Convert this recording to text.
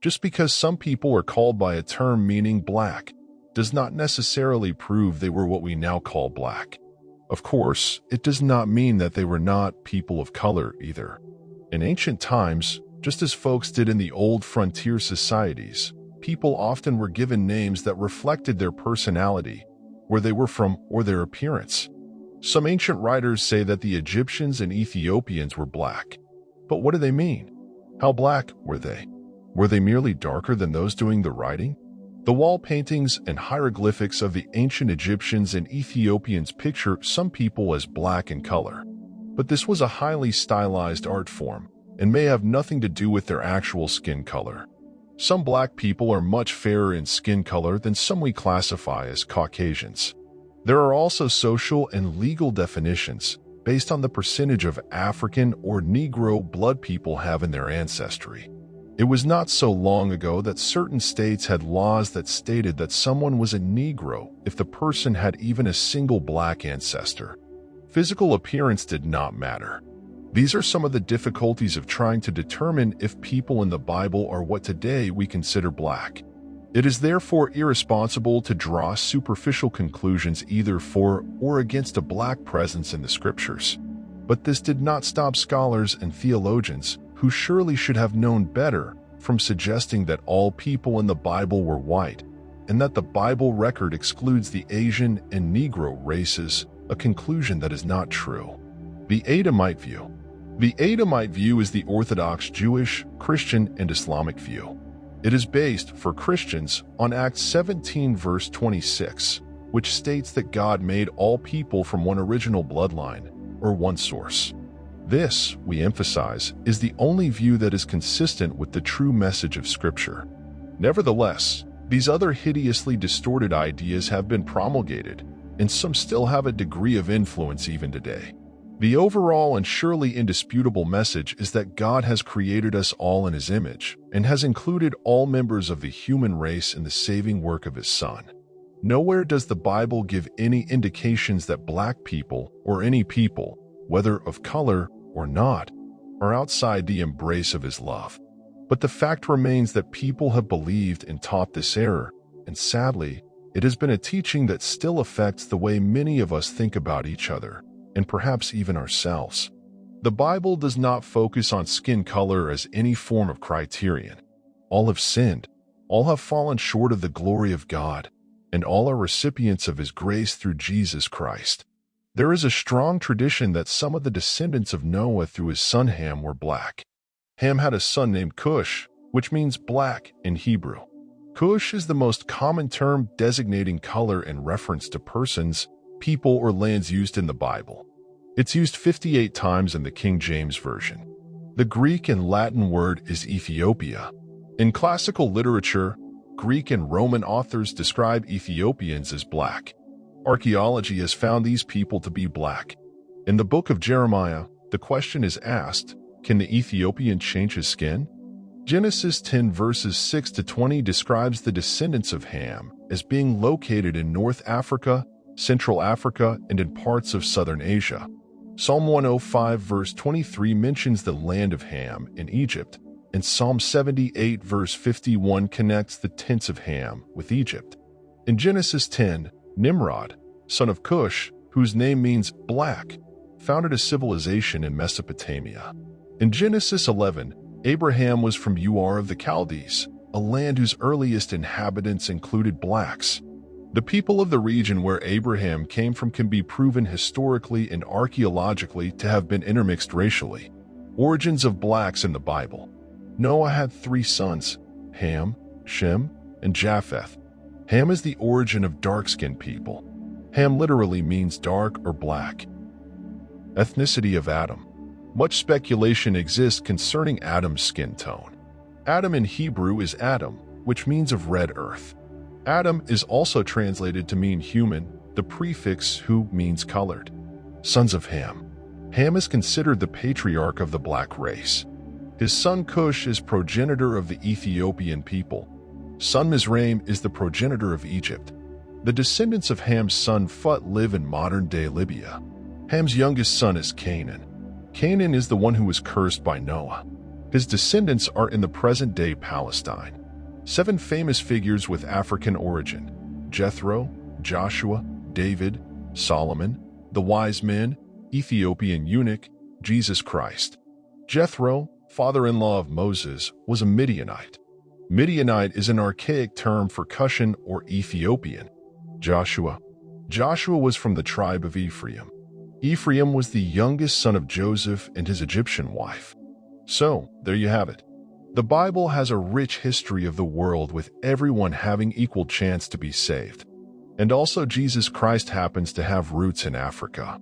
Just because some people are called by a term meaning black does not necessarily prove they were what we now call black. Of course, it does not mean that they were not people of color either. In ancient times, just as folks did in the old frontier societies, people often were given names that reflected their personality, where they were from, or their appearance. Some ancient writers say that the Egyptians and Ethiopians were black. But what do they mean? How black were they? Were they merely darker than those doing the writing? The wall paintings and hieroglyphics of the ancient Egyptians and Ethiopians picture some people as black in color. But this was a highly stylized art form and may have nothing to do with their actual skin color. Some black people are much fairer in skin color than some we classify as Caucasians. There are also social and legal definitions based on the percentage of African or Negro blood people have in their ancestry. It was not so long ago that certain states had laws that stated that someone was a Negro if the person had even a single black ancestor. Physical appearance did not matter. These are some of the difficulties of trying to determine if people in the Bible are what today we consider black. It is therefore irresponsible to draw superficial conclusions either for or against a black presence in the scriptures. But this did not stop scholars and theologians, who surely should have known better, from suggesting that all people in the Bible were white, and that the Bible record excludes the Asian and Negro races, a conclusion that is not true. The Adamite view. The Adamite view is the Orthodox Jewish, Christian, and Islamic view. It is based, for Christians, on Acts 17 verse 26, which states that God made all people from one original bloodline, or one source. This, we emphasize, is the only view that is consistent with the true message of Scripture. Nevertheless, these other hideously distorted ideas have been promulgated, and some still have a degree of influence even today. The overall and surely indisputable message is that God has created us all in His image and has included all members of the human race in the saving work of His Son. Nowhere does the Bible give any indications that black people, or any people, whether of color or not, are outside the embrace of His love. But the fact remains that people have believed and taught this error, and sadly, it has been a teaching that still affects the way many of us think about each other, and perhaps even ourselves. The Bible does not focus on skin color as any form of criterion. All have sinned, all have fallen short of the glory of God, and all are recipients of His grace through Jesus Christ. There is a strong tradition that some of the descendants of Noah through his son Ham were black. Ham had a son named Cush, which means black in Hebrew. Cush is the most common term designating color in reference to persons, people, or lands used in the Bible. It's used 58 times in the King James Version. The Greek and Latin word is Ethiopia. In classical literature, Greek and Roman authors describe Ethiopians as black. Archaeology has found these people to be black. In the book of Jeremiah, the question is asked, can the Ethiopian change his skin? Genesis 10 verses 6 to 20 describes the descendants of Ham as being located in North Africa, Central Africa, and in parts of Southern Asia. Psalm 105 verse 23 mentions the land of Ham in Egypt, and Psalm 78 verse 51 connects the tents of Ham with Egypt. In Genesis 10, Nimrod, son of Cush, whose name means black, founded a civilization in Mesopotamia. In Genesis 11, Abraham was from Ur of the Chaldees, a land whose earliest inhabitants included blacks. The people of the region where Abraham came from can be proven historically and archaeologically to have been intermixed racially. Origins of blacks in the Bible. Noah had 3 sons, Ham, Shem, and Japheth. Ham is the origin of dark-skinned people. Ham literally means dark or black. Ethnicity of Adam. Much speculation exists concerning Adam's skin tone. Adam in Hebrew is Adam, which means of red earth. Adam is also translated to mean human, the prefix hu means colored. Sons of Ham. Ham is considered the patriarch of the black race. His son Cush is progenitor of the Ethiopian people. Son Mizraim is the progenitor of Egypt. The descendants of Ham's son Phut live in modern-day Libya. Ham's youngest son is Canaan. Canaan is the one who was cursed by Noah. His descendants are in the present-day Palestine. 7 famous figures with African origin: Jethro, Joshua, David, Solomon, the wise men, Ethiopian eunuch, Jesus Christ. Jethro, father-in-law of Moses, was a Midianite. Midianite is an archaic term for Cushan or Ethiopian. Joshua was from the tribe of Ephraim. Ephraim was the youngest son of Joseph and his Egyptian wife. So, there you have it. The Bible has a rich history of the world with everyone having equal chance to be saved. And also Jesus Christ happens to have roots in Africa.